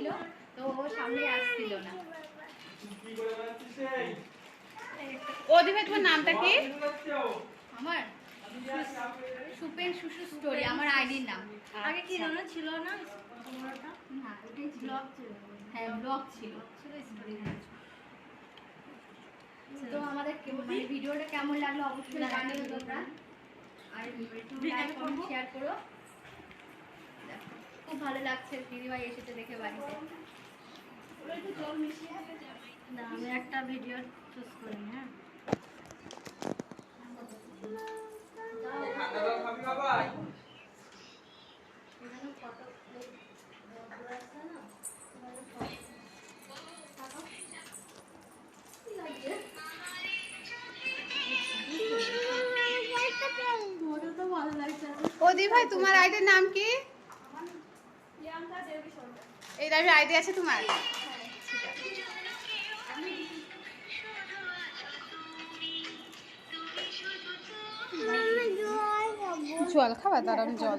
ছিল, তো ও সামনে আসছিল না। ওদি ভাই তোমার নামটা কি? আমার সুপেন শুশু স্টোরি আমার আইডির নাম। আগে কি জানো ছিল না? না ওটাই ছিল। ব্লগ ছিল। হ্যাঁ ব্লগ ছিল। স্টোরি। তো আমাদের মানে ভিডিওটা কেমন লাগলো অবশ্যই জানিও তোমরা, আর লাইক কমেন্ট শেয়ার করো। দেখো, খুব ভালো লাগছে দিদিভাই এসেছে দেখে বাড়িতে। না আমি একটা ভিডিও চুজ করি। হ্যাঁ ওদি ভাই তোমার আইডির নাম কি? এই নামে আইডি আছে তোমার? জল খাবা? তার আমি জল